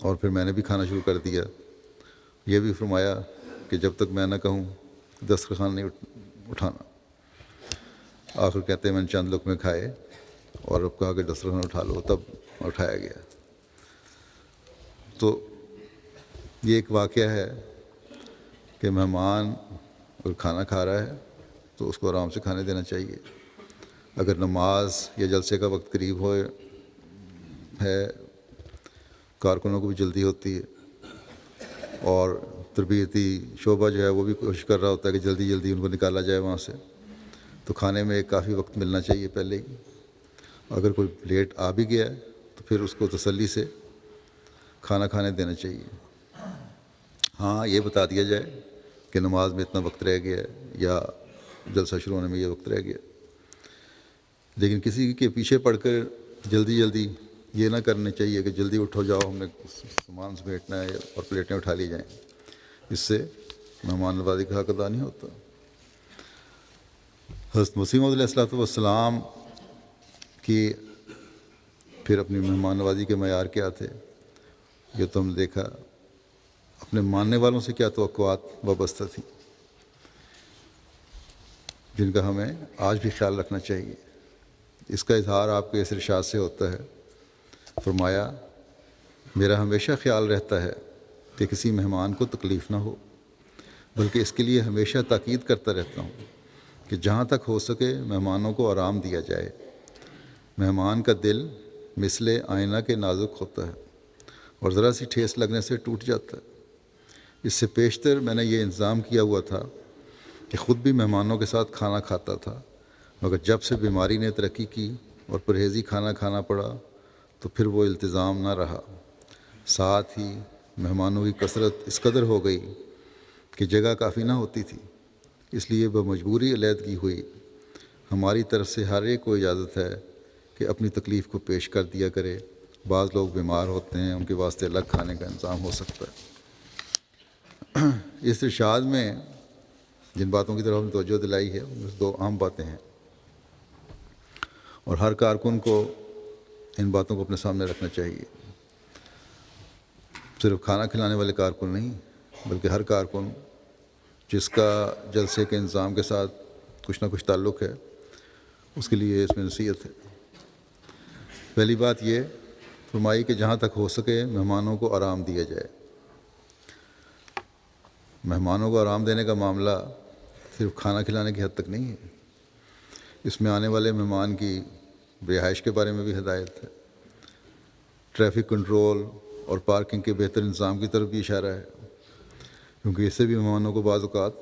اور پھر میں نے بھی کھانا شروع کر دیا۔ یہ بھی فرمایا کہ جب تک میں نہ کہوں دسترخوان نہیں اٹھانا۔ آخر کہتے ہیں میں نے چند لقمے کھائے اور اب کہا کہ دسترخوان اٹھا لو، تب اٹھایا گیا۔ تو یہ ایک واقعہ ہے کہ مہمان اگر کھانا کھا رہا ہے تو اس کو آرام سے کھانے دینا چاہیے۔ اگر نماز یا جلسے کا وقت قریب ہے، کارکنوں کو بھی جلدی ہوتی ہے اور تربیتی شعبہ جو ہے وہ بھی کوشش کر رہا ہوتا ہے کہ جلدی جلدی ان کو نکالا جائے وہاں سے، تو کھانے میں ایک کافی وقت ملنا چاہیے پہلے ہی۔ اگر کوئی لیٹ آ بھی گیا ہے تو پھر اس کو تسلی سے کھانا کھانے دینا چاہیے۔ ہاں یہ بتا دیا جائے کہ نماز میں اتنا وقت رہ گیا ہے یا جلسہ شروع ہونے میں یہ وقت رہ گیا، لیکن کسی کے پیچھے پڑ کر جلدی جلدی یہ نہ کرنے چاہیے کہ جلدی اٹھو جاؤ ہم نے سامان سمیٹنا ہے اور پلیٹیں اٹھا لی جائیں۔ اس سے مہمان نوازی کا حق ادا نہیں ہوتا۔ حضرت مسیح موعود علیہ الصلوۃ والسلام کی پھر اپنی مہمان نوازی کے معیار کیا تھے یہ تو ہم نے دیکھا۔ اپنے ماننے والوں سے کیا توقعات وابستہ تھیں جن کا ہمیں آج بھی خیال رکھنا چاہیے۔ اس کا اظہار آپ کے اس ارشاد سے ہوتا ہے۔ فرمایا میرا ہمیشہ خیال رہتا ہے کہ کسی مہمان کو تکلیف نہ ہو، بلکہ اس کے لیے ہمیشہ تاکید کرتا رہتا ہوں کہ جہاں تک ہو سکے مہمانوں کو آرام دیا جائے۔ مہمان کا دل مثل آئینہ کے نازک ہوتا ہے اور ذرا سی ٹھیس لگنے سے ٹوٹ جاتا ہے۔ اس سے پیشتر میں نے یہ انتظام کیا ہوا تھا کہ خود بھی مہمانوں کے ساتھ کھانا کھاتا تھا، مگر جب سے بیماری نے ترقی کی اور پرہیزی کھانا کھانا پڑا تو پھر وہ التزام نہ رہا۔ ساتھ ہی مہمانوں کی کثرت اس قدر ہو گئی کہ جگہ کافی نہ ہوتی تھی، اس لیے بمجبوری علیحدگی ہوئی۔ ہماری طرف سے ہر ایک کو اجازت ہے کہ اپنی تکلیف کو پیش کر دیا کرے۔ بعض لوگ بیمار ہوتے ہیں، ان کے واسطے الگ کھانے کا انتظام ہو سکتا ہے۔ اس ارشاد میں جن باتوں کی طرف ہم نے توجہ دلائی ہے ان میں سے 2 اہم باتیں ہیں، اور ہر کارکن کو ان باتوں کو اپنے سامنے رکھنا چاہیے۔ صرف کھانا کھلانے والے کارکن نہیں، بلکہ ہر کارکن جس کا جلسے کے انظام کے ساتھ کچھ نہ کچھ تعلق ہے، اس کے لیے اس میں نصیحت ہے۔ پہلی بات یہ فرمائی کہ جہاں تک ہو سکے مہمانوں کو آرام دیا جائے۔ مہمانوں کو آرام دینے کا معاملہ صرف کھانا کھلانے کی حد تک نہیں ہے، اس میں آنے والے مہمان کی رہائش کے بارے میں بھی ہدایت ہے، ٹریفک کنٹرول اور پارکنگ کے بہتر انتظام کی طرف بھی اشارہ ہے، کیونکہ اس سے بھی مہمانوں کو بعض اوقات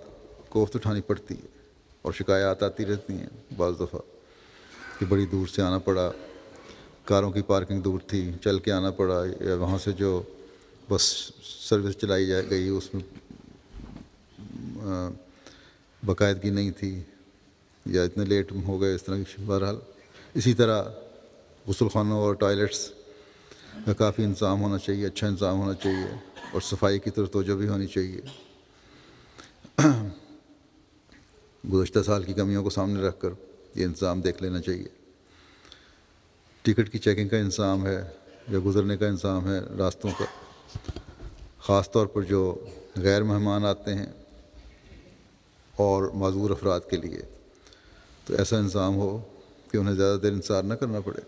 کوفت اٹھانی پڑتی ہے اور شکایات آتی رہتی ہیں بعض دفعہ کہ بڑی دور سے آنا پڑا، کاروں کی پارکنگ دور تھی، چل کے آنا پڑا، یا وہاں سے جو بس سروس چلائی گئی اس میں باقاعدگی نہیں تھی، یا اتنے لیٹ ہو گئے، اس طرح کی۔ بہرحال اسی طرح غسل خانوں اور ٹوائلٹس کا کافی انتظام ہونا چاہیے، اچھا انتظام ہونا چاہیے، اور صفائی کی طرف توجہ بھی ہونی چاہیے۔ گزشتہ سال کی کمیوں کو سامنے رکھ کر یہ انتظام دیکھ لینا چاہیے۔ ٹکٹ کی چیکنگ کا انتظام ہے یا گزرنے کا انتظام ہے راستوں کا، خاص طور پر جو غیر مہمان آتے ہیں اور معذور افراد کے لیے، تو ایسا انتظام ہو کہ انہیں زیادہ دیر انتظار نہ کرنا پڑے۔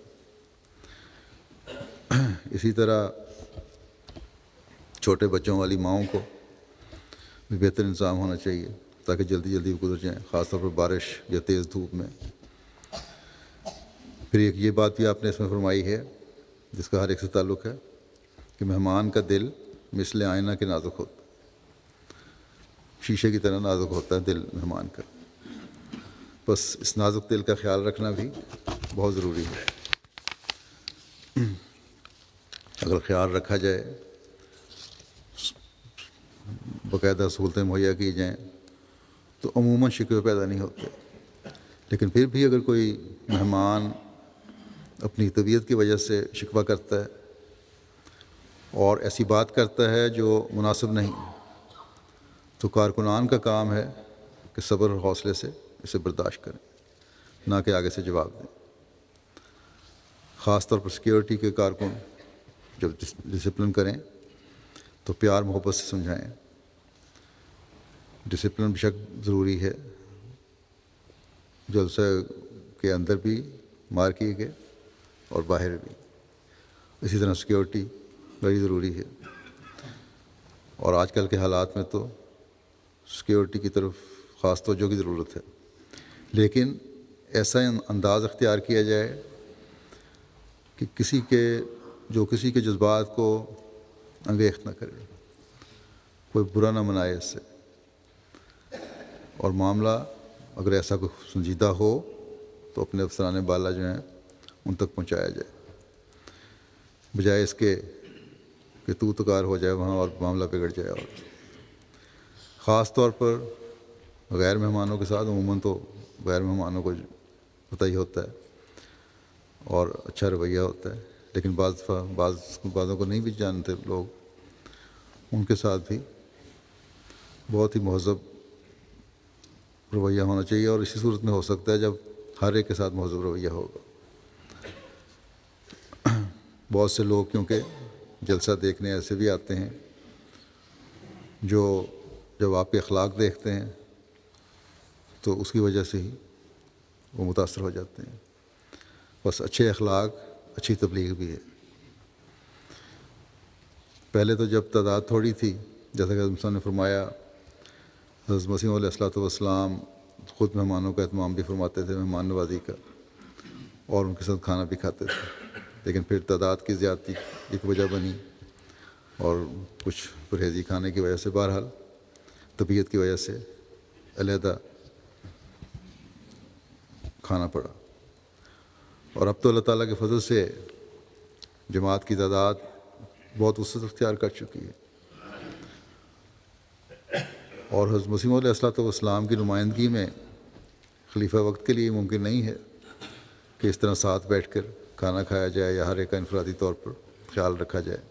اسی طرح چھوٹے بچوں والی ماؤں کو بھی بہتر انتظام ہونا چاہیے تاکہ جلدی جلدی گزر جائیں، خاص طور پر بارش یا تیز دھوپ میں۔ پھر ایک یہ بات بھی آپ نے اس میں فرمائی ہے جس کا ہر ایک سے تعلق ہے کہ مہمان کا دل مثل آئینہ کے نازک ہوتا ہے، شیشے کی طرح نازک ہوتا ہے دل مہمان کا، بس اس نازک دل کا خیال رکھنا بھی بہت ضروری ہے۔ اگر خیال رکھا جائے، باقاعدہ سہولتیں مہیا کی جائیں، تو عموماً شکوے پیدا نہیں ہوتے۔ لیکن پھر بھی اگر کوئی مہمان اپنی طبیعت کی وجہ سے شکوہ کرتا ہے اور ایسی بات کرتا ہے جو مناسب نہیں، تو کارکنان کا کام ہے کہ صبر اور حوصلے سے اسے برداشت کریں، نہ کہ آگے سے جواب دیں۔ خاص طور پر سیکیورٹی کے کارکن جب ڈسپلن کریں تو پیار محبت سے سمجھائیں۔ ڈسپلن بے شک ضروری ہے، جلسہ کے اندر بھی مار کیے گئے اور باہر بھی۔ اسی طرح سیکیورٹی بڑی ضروری ہے، اور آج کل کے حالات میں تو سیکیورٹی کی طرف خاص توجہ کی ضرورت ہے، لیکن ایسا انداز اختیار کیا جائے کہ کسی کے جذبات کو انگیخت نہ کرے، کوئی برا نہ منائے اس سے، اور معاملہ اگر ایسا کوئی سنجیدہ ہو تو اپنے افسران بالا جو ہیں ان تک پہنچایا جائے، بجائے اس کے کہ تو تکار ہو جائے وہاں اور معاملہ بگڑ جائے۔ اور خاص طور پر غیر مہمانوں کے ساتھ، عموماً تو غیر مہمانوں کو پتہ ہی ہوتا ہے اور اچھا رویہ ہوتا ہے، لیکن بعضوں کو نہیں بھی جانتے لوگ، ان کے ساتھ بھی بہت ہی مہذب رویہ ہونا چاہیے، اور اسی صورت میں ہو سکتا ہے جب ہر ایک کے ساتھ مہذب رویہ ہوگا۔ بہت سے لوگ کیونکہ جلسہ دیکھنے ایسے بھی آتے ہیں جو جب آپ کے اخلاق دیکھتے ہیں تو اس کی وجہ سے ہی وہ متاثر ہو جاتے ہیں۔ بس اچھے اخلاق اچھی تبلیغ بھی ہے۔ پہلے تو جب تعداد تھوڑی تھی، جیسا کہ حضرت نے فرمایا، حضرت مسیح علیہ الصلوۃ والسلام خود مہمانوں کا اہتمام بھی فرماتے تھے، مہمان نوازی کا، اور ان کے ساتھ کھانا بھی کھاتے تھے، لیکن پھر تعداد کی زیادتی ایک وجہ بنی اور کچھ پرہیزی کھانے کی وجہ سے، بہرحال طبیعت کی وجہ سے علیحدہ کھانا پڑا۔ اور اب تو اللہ تعالیٰ کے فضل سے جماعت کی تعداد بہت وسعت اختیار کر چکی ہے۔ اور حضرت مسیح موعود علیہ الصلوۃ والسلام کی نمائندگی میں خلیفہ وقت کے لیے ممکن نہیں ہے کہ اس طرح ساتھ بیٹھ کر کھانا کھایا جائے یا ہر ایک کا انفرادی طور پر خیال رکھا جائے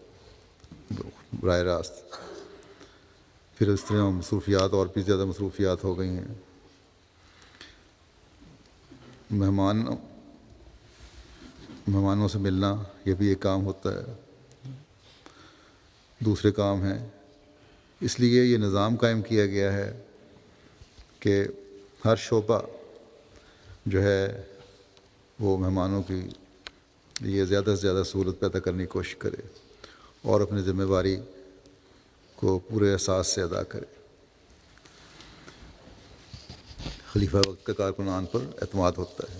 براہ راست. پھر اس طرح مصروفیات اور بھی زیادہ مصروفیات ہو گئی ہیں. مہمانوں سے ملنا یہ بھی ایک کام ہوتا ہے، دوسرے کام ہیں. اس لیے یہ نظام قائم کیا گیا ہے کہ ہر شعبہ جو ہے وہ مہمانوں کی لیے زیادہ سے زیادہ سہولت پیدا کرنے کی کوشش کرے اور اپنی ذمہ داری کو پورے احساس سے ادا کرے. خلیفہ وقت کا کارکنان پر اعتماد ہوتا ہے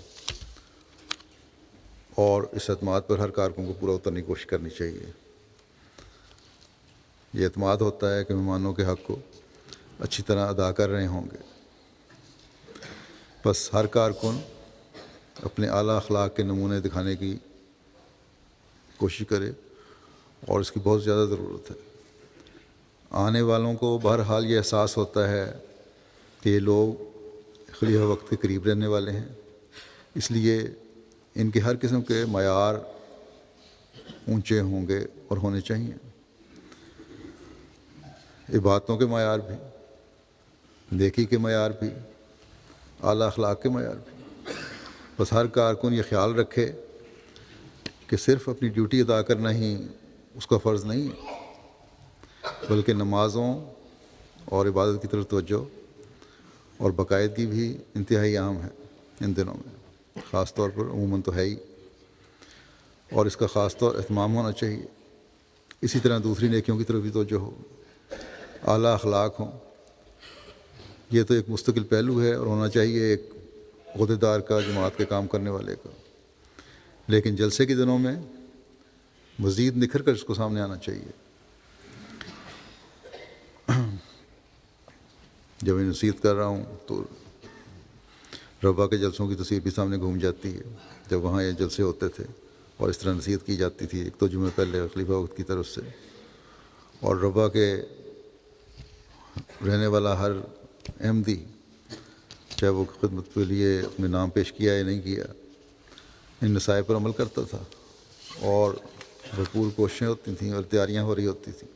اور اس اعتماد پر ہر کارکن کو پورا اترنے کی کوشش کرنی چاہیے. یہ اعتماد ہوتا ہے کہ مہمانوں کے حق کو اچھی طرح ادا کر رہے ہوں گے. بس ہر کارکن اپنے اعلیٰ اخلاق کے نمونے دکھانے کی کوشش کرے اور اس کی بہت زیادہ ضرورت ہے. آنے والوں کو بہرحال یہ احساس ہوتا ہے کہ یہ لوگ خلیفہ وقت کے قریب رہنے والے ہیں، اس لیے ان کے ہر قسم کے معیار اونچے ہوں گے اور ہونے چاہیے. عبادتوں کے معیار بھی، نیکی کے معیار بھی، اعلیٰ اخلاق کے معیار بھی. بس ہر کارکن یہ خیال رکھے کہ صرف اپنی ڈیوٹی ادا کرنا ہی اس کا فرض نہیں ہے، بلکہ نمازوں اور عبادت کی طرف توجہ اور باقاعدگی بھی انتہائی اہم ہے ان دنوں میں، خاص طور پر عموماً تو ہے ہی، اور اس کا خاص طور اہتمام ہونا چاہیے. اسی طرح دوسری نیکیوں کی طرف بھی توجہ ہو، اعلیٰ اخلاق ہوں. یہ تو ایک مستقل پہلو ہے اور ہونا چاہیے ایک عہدیدار کا، جماعت کے کام کرنے والے کا. لیکن جلسے کے دنوں میں مزید نکھر کر اس کو سامنے آنا چاہیے. جب میں نصیحت کر رہا ہوں تو ربا کے جلسوں کی تصویر بھی سامنے گھوم جاتی ہے، جب وہاں یہ جلسے ہوتے تھے اور اس طرح نصیحت کی جاتی تھی ایک تو جمعہ پہلے خلیفہ وقت کی طرف سے. اور ربا کے رہنے والا ہر احمدی، چاہے وہ خدمت کے لیے اپنے نام پیش کیا یا نہیں کیا، ان نصائح پر عمل کرتا تھا اور بھرپور کوششیں ہوتی تھیں اور تیاریاں ہو رہی ہوتی تھیں.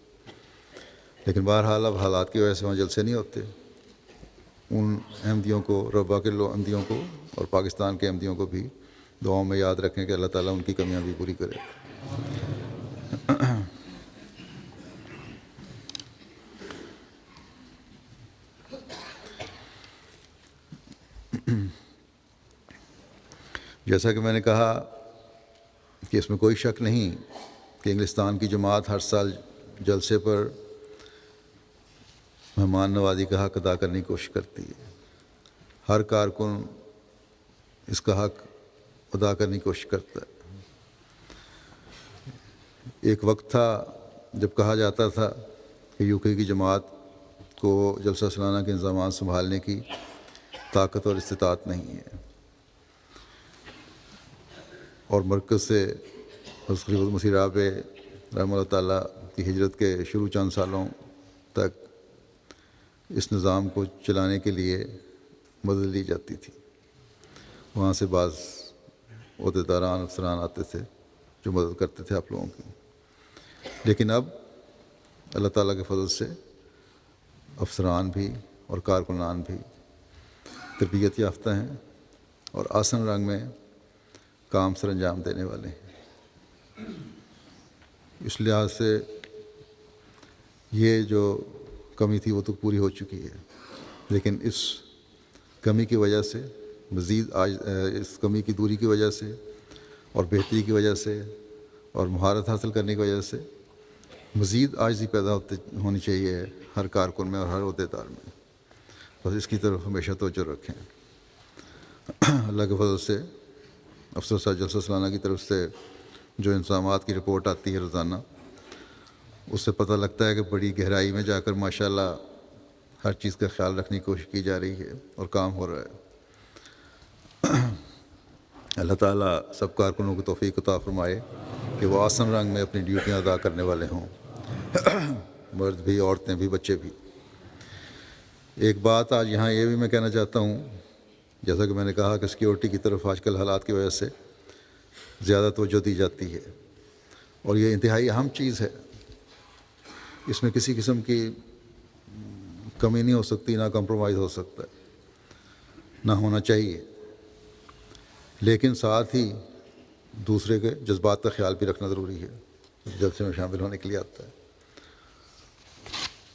لیکن بہرحال اب حالات کی وجہ سے وہاں جلسے نہیں ہوتے. ان احمدیوں کو، ربا کے احمدیوں کو اور پاکستان کے احمدیوں کو بھی دعاؤں میں یاد رکھیں کہ اللہ تعالیٰ ان کی کمیاں بھی پوری کرے. جیسا کہ میں نے کہا کہ اس میں کوئی شک نہیں کہ انگلستان کی جماعت ہر سال جلسے پر مہمان نوازی کا حق ادا کرنے کی کوشش کرتی ہے. ہر کارکن اس کا حق ادا کرنے کی کوشش کرتا ہے. ایک وقت تھا جب کہا جاتا تھا کہ یو کے کی جماعت کو جلسہ سالانہ کے انتظامات سنبھالنے کی طاقت اور استطاعت نہیں ہے، اور مرکز سے حضرت خلیفۃ مسیح رابع رحمہ اللہ تعالیٰ کی ہجرت کے شروع چند سالوں تک اس نظام کو چلانے کے لیے مدد لی جاتی تھی. وہاں سے بعض عہدیداران، افسران آتے تھے جو مدد کرتے تھے آپ لوگوں کی. لیکن اب اللہ تعالیٰ کے فضل سے افسران بھی اور کارکنان بھی تربیت یافتہ ہیں اور آسن رنگ میں کام سر انجام دینے والے ہیں. اس لحاظ سے یہ جو کمی تھی وہ تو پوری ہو چکی ہے. لیکن اس کمی کی وجہ سے مزید اس کمی کی دوری کی وجہ سے اور بہتری کی وجہ سے اور مہارت حاصل کرنے کی وجہ سے مزید عاجزی پیدا ہونی چاہیے ہر کارکن میں اور ہر عہدیدار میں. بس اس کی طرف ہمیشہ توجہ رکھیں. اللہ کے فضل سے افسر صاحب جلسہ سالانہ کی طرف سے جو انتظامات کی رپورٹ آتی ہے روزانہ، اس سے پتہ لگتا ہے کہ بڑی گہرائی میں جا کر ماشاءاللہ ہر چیز کا خیال رکھنے کی کوشش کی جا رہی ہے اور کام ہو رہا ہے. اللہ تعالیٰ سب کارکنوں کو توفیق عطا فرمائے کہ وہ آسن رنگ میں اپنی ڈیوٹیاں ادا کرنے والے ہوں، مرد بھی، عورتیں بھی، بچے بھی. ایک بات آج یہاں یہ بھی میں کہنا چاہتا ہوں، جیسا کہ میں نے کہا کہ سیکیورٹی کی طرف آج کل حالات کی وجہ سے زیادہ توجہ دی جاتی ہے، اور یہ انتہائی اہم چیز ہے، اس میں کسی قسم کی کمی نہیں ہو سکتی، نہ کمپرومائز ہو سکتا ہے، نہ ہونا چاہیے، لیکن ساتھ ہی دوسرے کے جذبات کا خیال بھی رکھنا ضروری ہے جلسے میں شامل ہونے کے لیے آتا ہے۔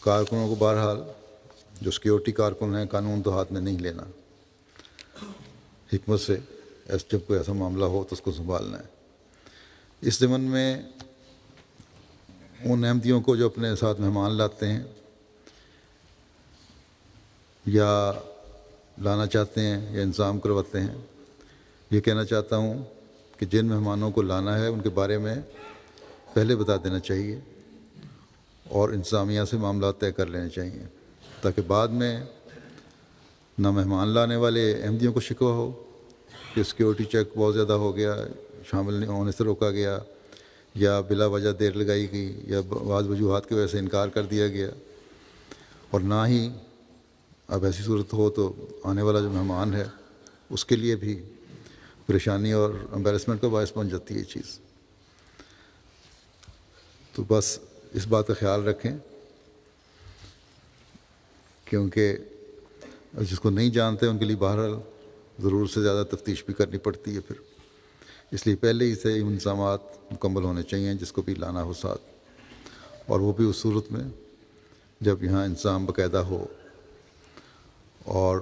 کارکنوں کو بہرحال جو سیکیورٹی کارکن ہیں قانون تو ہاتھ میں نہیں لینا، حکمت سے جب کوئی ایسا معاملہ ہو تو اس کو سنبھالنا ہے۔ اس ضمن میں ان احمدیوں کو جو اپنے ساتھ مہمان لاتے ہیں یا لانا چاہتے ہیں یا انتظام کرواتے ہیں، یہ کہنا چاہتا ہوں کہ جن مہمانوں کو لانا ہے ان کے بارے میں پہلے بتا دینا چاہیے اور انتظامیہ سے معاملات طے کر لینے چاہیے، تاکہ بعد میں نہ مہمان لانے والے احمدیوں کو شکوہ ہو کہ سیکیورٹی چیک بہت زیادہ ہو گیا، شامل نہیں ہونے سے روکا گیا، یا بلا وجہ دیر لگائی گئی، یا بعض وجوہات کی وجہ سے انکار کر دیا گیا، اور نہ ہی اب ایسی صورت ہو تو آنے والا جو مہمان ہے اس کے لیے بھی پریشانی اور امبیرسمنٹ کا باعث بن جاتی ہے یہ چیز۔ تو بس اس بات کا خیال رکھیں، کیونکہ جس کو نہیں جانتے ان کے لیے بہرحال ضرور سے زیادہ تفتیش بھی کرنی پڑتی ہے پھر، اس لیے پہلے ہی سے انتظامات مکمل ہونے چاہیے جس کو بھی لانا ہو ساتھ، اور وہ بھی اس صورت میں جب یہاں انتظام باقاعدہ ہو، اور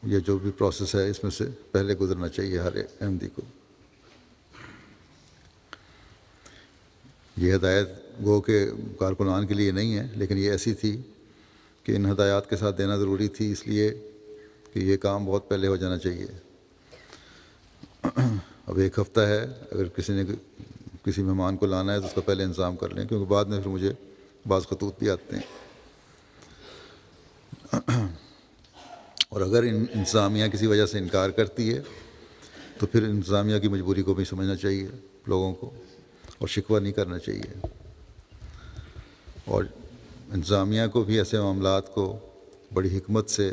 یہ جو بھی پروسیس ہے اس میں سے پہلے گزرنا چاہیے ہر احمدی کو۔ یہ ہدایت گو کے کارکنان کے لیے نہیں ہے، لیکن یہ ایسی تھی کہ ان ہدایات کے ساتھ دینا ضروری تھی، اس لیے کہ یہ کام بہت پہلے ہو جانا چاہیے۔ اب ایک ہفتہ ہے، اگر کسی نے کسی مہمان کو لانا ہے تو اس کا پہلے انتظام کر لیں، کیونکہ بعد میں پھر مجھے بعض خطوط بھی آتے ہیں، اور اگر انتظامیہ کسی وجہ سے انکار کرتی ہے تو پھر انتظامیہ کی مجبوری کو بھی سمجھنا چاہیے لوگوں کو، اور شکوہ نہیں کرنا چاہیے، اور انتظامیہ کو بھی ایسے معاملات کو بڑی حکمت سے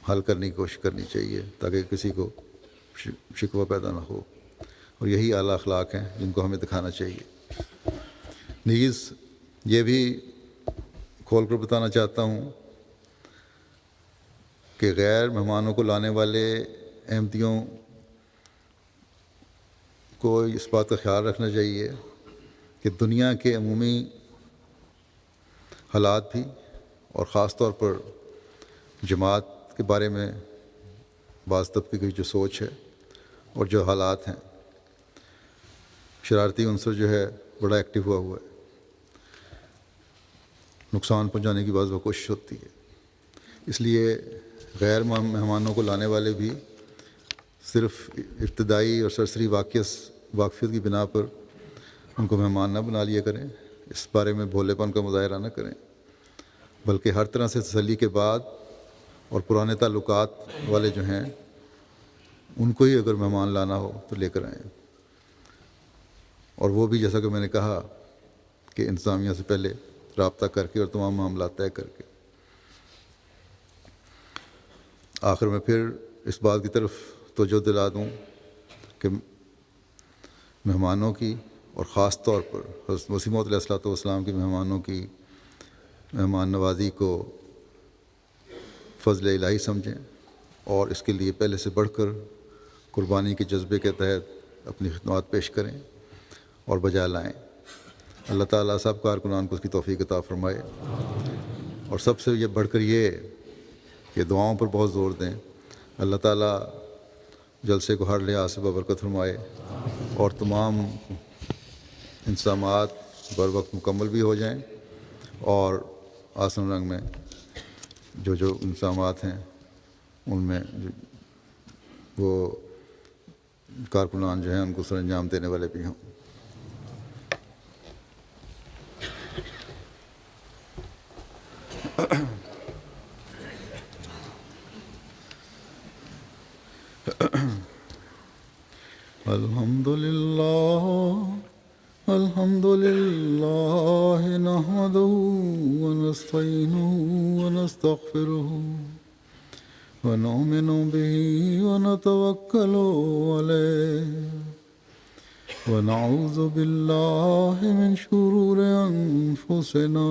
حل کرنے کی کوشش کرنی چاہیے تاکہ کسی کو شکوہ پیدا نہ ہو، اور یہی اعلیٰ اخلاق ہیں جن کو ہمیں دکھانا چاہیے۔ نیز یہ بھی کھول کر بتانا چاہتا ہوں کہ غیر مہمانوں کو لانے والے احمدیوں کو اس بات کا خیال رکھنا چاہیے کہ دنیا کے عمومی حالات بھی، اور خاص طور پر جماعت کے بارے میں بعض طبقے کی جو سوچ ہے اور جو حالات ہیں، شرارتی عنصر جو ہے بڑا ایکٹیو ہوا ہے، نقصان پہنچانے کی بعض کوشش ہوتی ہے، اس لیے غیر مہمانوں کو لانے والے بھی صرف ابتدائی اور سرسری واقفیت کی بنا پر ان کو مہمان نہ بنا لیا کریں، اس بارے میں بھولے پن کا مظاہرہ نہ کریں، بلکہ ہر طرح سے تسلی کے بعد اور پرانے تعلقات والے جو ہیں ان کو ہی اگر مہمان لانا ہو تو لے کر آئیں، اور وہ بھی جیسا کہ میں نے کہا کہ انتظامیہ سے پہلے رابطہ کر کے اور تمام معاملات طے کر کے۔ آخر میں پھر اس بات کی طرف توجہ دلا دوں کہ مہمانوں کی، اور خاص طور پر حضرت مسیح موعود علیہ الصلوۃ والسلام کی مہمانوں کی مہمان نوازی کو فضل الہی سمجھیں، اور اس کے لیے پہلے سے بڑھ کر قربانی کے جذبے کے تحت اپنی خدمات پیش کریں اور بجا لائیں۔ اللہ تعالیٰ سب کارکنان کو اس کی توفیق عطا فرمائے، اور سب سے یہ بڑھ کر یہ کہ دعاؤں پر بہت زور دیں۔ اللہ تعالیٰ جلسے کو ہر لحاظ سے ببرکت فرمائے، اور تمام انتظامات بر وقت مکمل بھی ہو جائیں، اور آسن رنگ میں جو انتظامات ہیں ان میں وہ کارکنان جو ہیں ان کو سر انجام دینے والے بھی ہوں۔ الحمد للہ نحمدہ ونستعينه ونستغفره ونؤمن به ونتوكل عليه ونعوذ بالله من شرور أنفسنا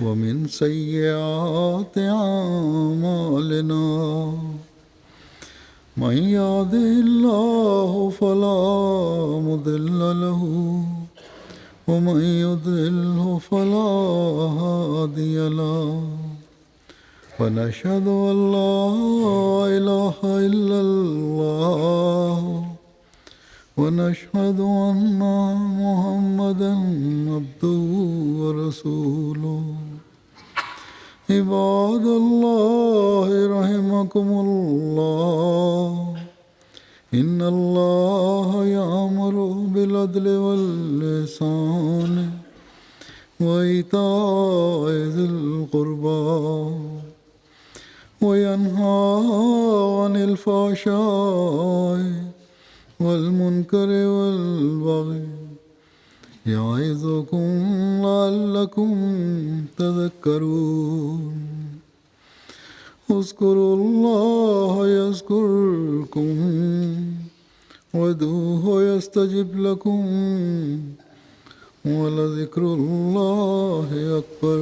ومن سيئات أعمالنا من يهده الله فلا مضل له ومن يضلله فلا هادي له ونشهد أن لا إله إلا الله ونشهد أن محمدا عبده ورسوله عباد الله رحمكم الله إن الله يأمر بالعدل والإحسان وإيتاء ذي القربى وينهى عن الفحشاء والمنكر والبغي يعظكم لعلكم تذكرون اذكروا الله يذكركم وادعوه يستجب لكم ولذكر الله أكبر